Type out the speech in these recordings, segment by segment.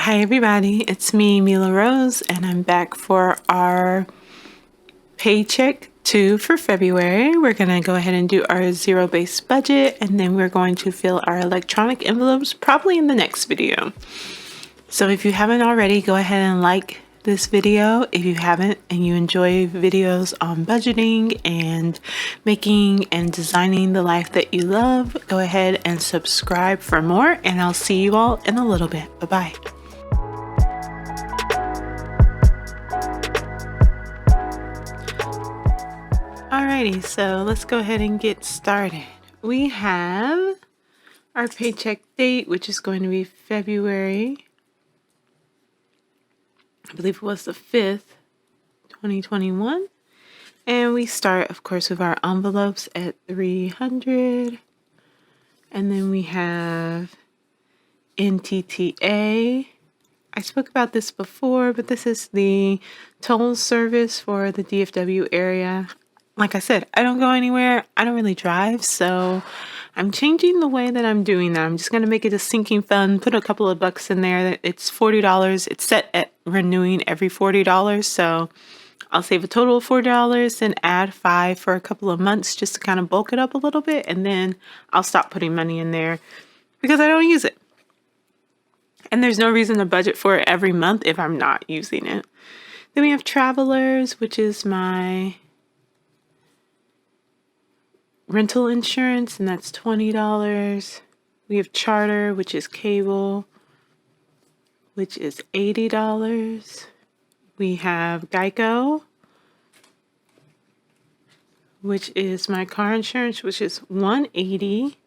Hi everybody, it's me, Mila Rose, and I'm back for our paycheck 2 for February. We're going to go ahead and do our zero-based budget, and then we're going to fill our electronic envelopes probably in the next video. So if you haven't already, go ahead and like this video. If you haven't and you enjoy videos on budgeting and making and designing the life that you love, go ahead and subscribe for more, and I'll see you all in a little bit. Bye-bye. Alrighty, so let's go ahead and get started. We have our paycheck date, which is going to be February, I believe it was the 5th, 2021. And we start, of course, with our envelopes at $300. And then we have NTTA. I spoke about this before, but this is the toll service for the DFW area. Like I said, I don't go anywhere. I don't really drive, so I'm changing the way that I'm doing that. I'm just going to make it a sinking fund, put a couple of bucks in there. It's $40. It's set at renewing every $40, so I'll save a total of $40 and add $5 for a couple of months just to kind of bulk it up a little bit, and then I'll stop putting money in there because I don't use it. And there's no reason to budget for it every month if I'm not using it. Then we have Travelers, which is my rental insurance, and that's $20. We have Charter, which is cable, which is $80. We have Geico, which is my car insurance, which is $180.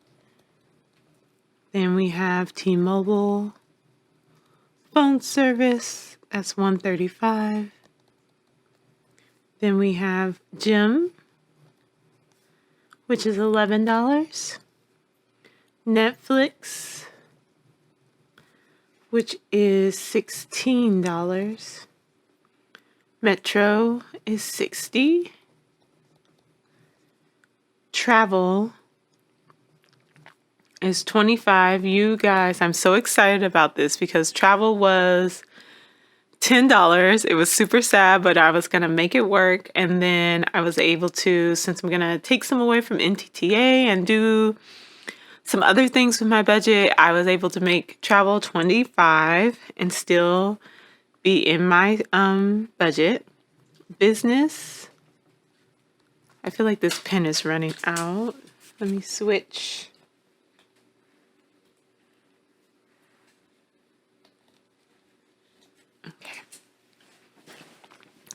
Then we have T-Mobile phone service, that's $135. Then we have gym, which is $11. Netflix, which is $16. Metro is $60. Travel is $25. You guys, I'm so excited about this because travel was $10. It was super sad, but I was going to make it work. And then I was able to, since I'm going to take some away from NTTA and do some other things with my budget, I was able to make travel $25 and still be in my budget. Business, I feel like this pen is running out. Let me switch. Okay.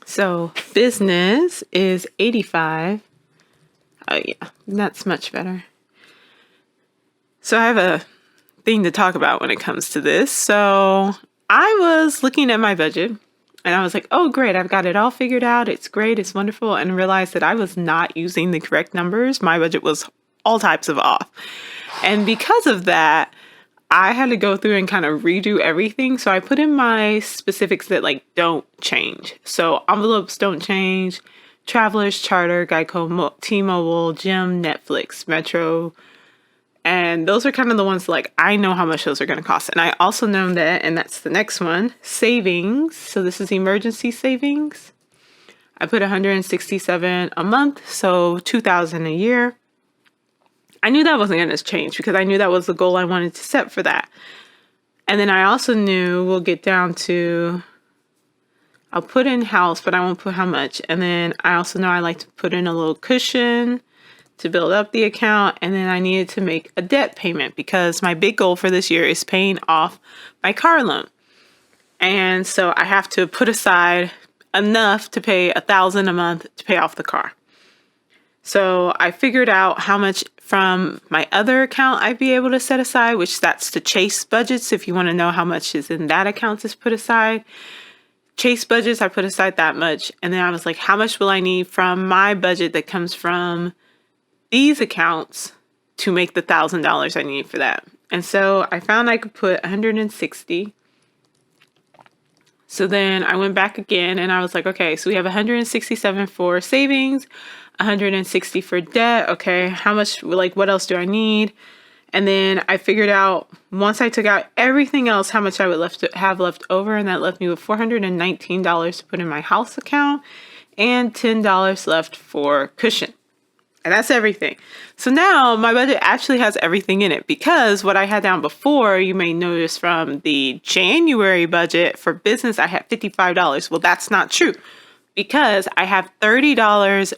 So business is $85. Oh yeah, that's much better. So I have a thing to talk about when it comes to this. So I was looking at my budget and I was like, oh great, I've got it all figured out. It's great, it's wonderful. And realized that I was not using the correct numbers. My budget was all types of off. And because of that, I had to go through and kind of redo everything. So I put in my specifics that don't change. So envelopes don't change. Travelers, Charter, Geico, T-Mobile, gym, Netflix, Metro. And those are kind of the ones I know how much those are going to cost. And I also know that, and that's the next one, savings. So this is emergency savings. I put $167 a month, so $2,000 a year. I knew that wasn't going to change because I knew that was the goal I wanted to set for that. And then I also knew we'll get down to, I'll put in house, but I won't put how much. And then I also know I like to put in a little cushion to build up the account. And then I needed to make a debt payment because my big goal for this year is paying off my car loan. And so I have to put aside enough to pay $1,000 a month to pay off the car. So I figured out how much from my other account I'd be able to set aside, which that's the Chase budgets. If you want to know how much is in that account is put aside. Chase budgets, I put aside that much. And then I was like, how much will I need from my budget that comes from these accounts to make the $1,000 I need for that? And so I found I could put $160. So then I went back again and I was like, okay, so we have $167 for savings, $160 for debt. Okay, how much, what else do I need? And then I figured out, once I took out everything else, how much I would have left over. And that left me with $419 to put in my house account and $10 left for cushion. And that's everything. So now my budget actually has everything in it, because what I had down before, you may notice from the January budget for business, I had $55. Well, that's not true, because I have $30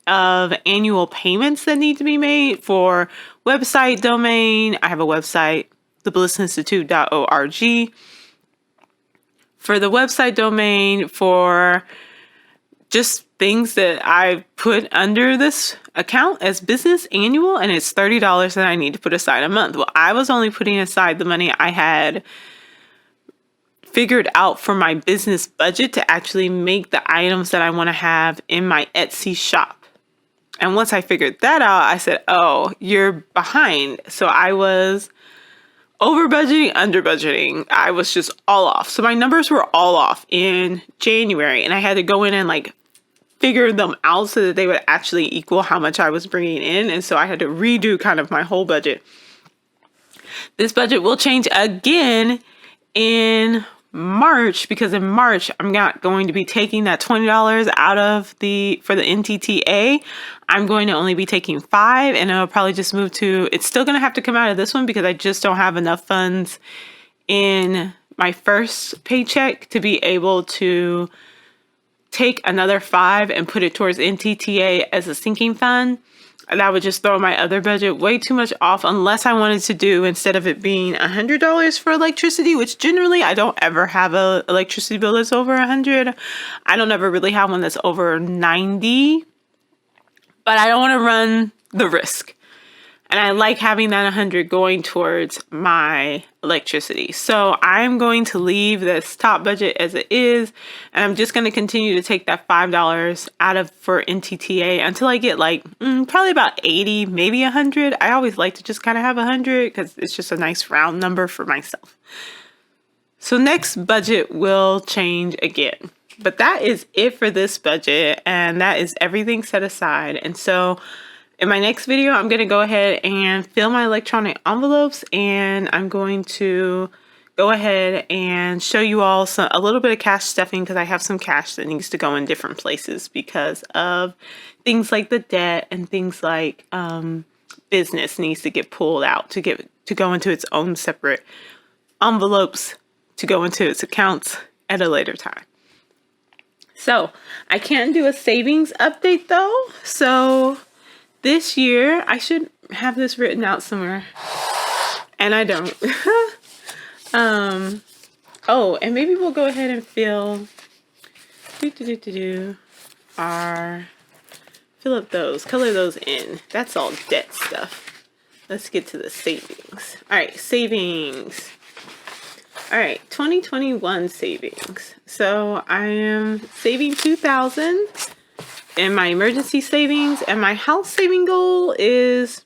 of annual payments that need to be made for website domain. I have a website, theBlissInstitute.org. For the website domain, for just things that I put under this account as business annual, and it's $30 that I need to put aside a month. Well, I was only putting aside the money I had figured out for my business budget to actually make the items that I want to have in my Etsy shop. And once I figured that out, I said, oh, you're behind. So I was over budgeting, under budgeting. I was just all off. So my numbers were all off in January, and I had to go in and like figure them out so that they would actually equal how much I was bringing in. And so I had to redo kind of my whole budget. This budget will change again in March, because in March I'm not going to be taking that $20 out of for the NTTA. I'm going to only be taking $5, and it'll probably just move to, it's still going to have to come out of this one because I just don't have enough funds in my first paycheck to be able to take another $5 and put it towards NTTA as a sinking fund. And that would just throw my other budget way too much off, unless I wanted to do, instead of it being $100 for electricity, which generally I don't ever have a electricity bill that's over $100. I don't ever really have one that's over $90, but I don't want to run the risk. And I like having that $100 going towards my electricity. So I'm going to leave this top budget as it is. And I'm just going to continue to take that $5 out of for NTTA until I get like probably about 80, maybe 100. I always like to just kind of have 100 because it's just a nice round number for myself. So next budget will change again. But that is it for this budget. And that is everything set aside. And so in my next video, I'm going to go ahead and fill my electronic envelopes, and I'm going to go ahead and show you all a little bit of cash stuffing, because I have some cash that needs to go in different places because of things like the debt and things like business needs to get pulled out to go into its own separate envelopes to go into its accounts at a later time. So I can do a savings update though. So this year, I should have this written out somewhere, and I don't. Oh, and maybe we'll go ahead and fill up those, color those in. That's all debt stuff. Let's get to the savings. All right, savings. All right, 2021 savings. So I am saving $2,000. in my emergency savings, and my house saving goal is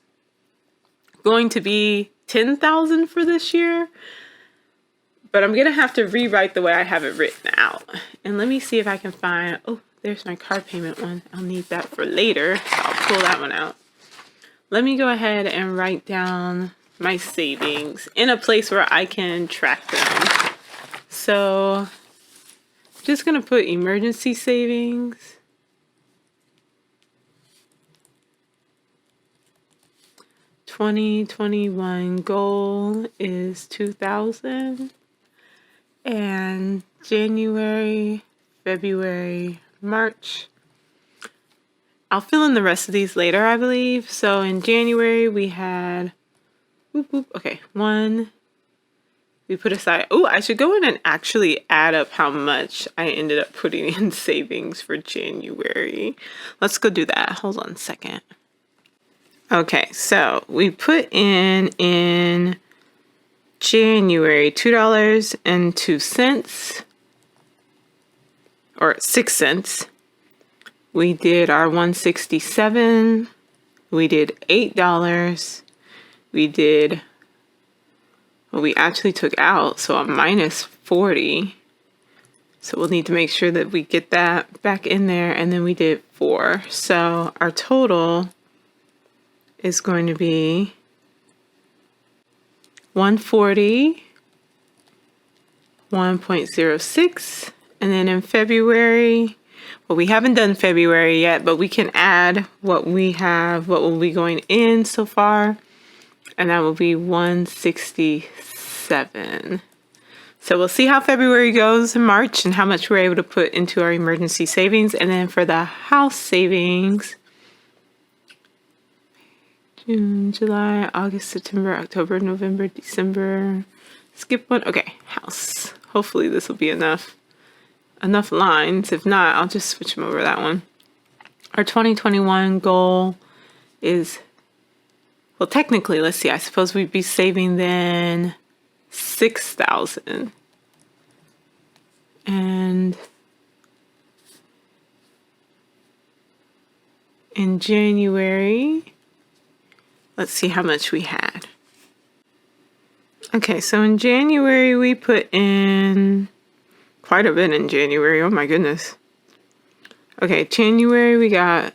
going to be $10,000 for this year. But I'm going to have to rewrite the way I have it written out. And let me see if I can find, oh, there's my car payment one. I'll need that for later, so I'll pull that one out. Let me go ahead and write down my savings in a place where I can track them. So I'm just going to put emergency savings. 2021 goal is 2,000, and January, February, March. I'll fill in the rest of these later, I believe. So in January we had, okay, one. We put aside, oh, I should go in and actually add up how much I ended up putting in savings for January. Let's go do that. Hold on a second. Okay, so we put in January $2.02 or 6 cents. We did our 167. We did $8. We did what we actually took out, so a minus 40. So we'll need to make sure that we get that back in there, and then we did 4. So our total is going to be 140, 1.06, and then in February, well, we haven't done February yet, but we can add what we have, what will be going in so far, and that will be 167. So we'll see how February goes in March and how much we're able to put into our emergency savings. And then for the house savings, June, July, August, September, October, November, December. Skip one. Okay, house. Hopefully this will be enough lines. If not, I'll just switch them over that one. Our 2021 goal is, well, technically, let's see, I suppose we'd be saving then 6,000. And in January, let's see how much we had. Okay, so in January, we put in quite a bit in January. Oh my goodness. Okay, January, we got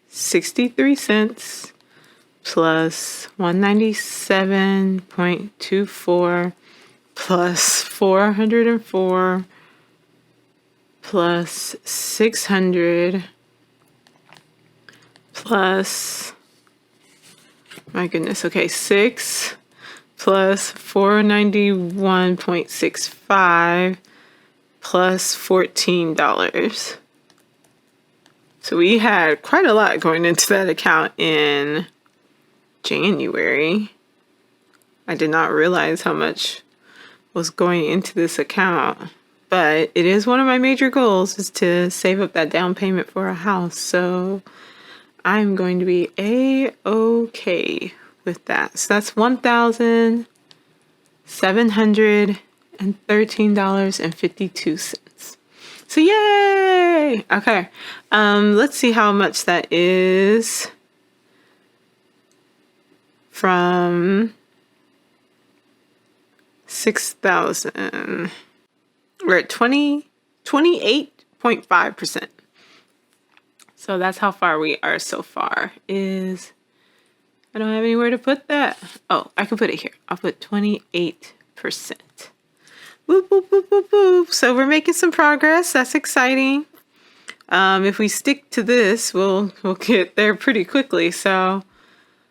63 cents plus 197.24 plus 404 plus 600 plus, my goodness, okay, 6 plus 491.65 plus $14. So we had quite a lot going into that account in January. I did not realize how much was going into this account, but it is one of my major goals is to save up that down payment for a house. So I'm going to be A-okay with that. So that's $1,713.52. So yay! Okay. Let's see how much that is from 6,000. We're at 28.5%. So that's how far we are so far. I don't have anywhere to put that. Oh, I can put it here. I'll put 28%. Whoop, whoop, whoop, whoop, whoop. So we're making some progress. That's exciting. If we stick to this, we'll get there pretty quickly. So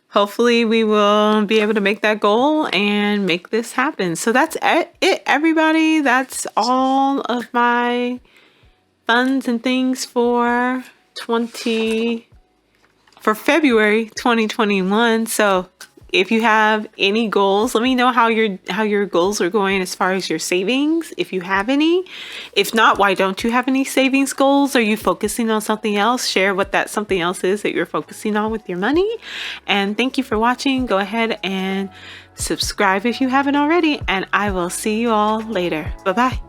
hopefully we will be able to make that goal and make this happen. So that's it, everybody. That's all of my funds and things for February 2021. So if you have any goals, let me know how your goals are going as far as your savings, if you have any. If not, why don't you have any savings goals? Are you focusing on something else? Share what that something else is that you're focusing on with your money. And thank you for watching. Go ahead and subscribe if you haven't already, and I will see you all later. Bye-bye.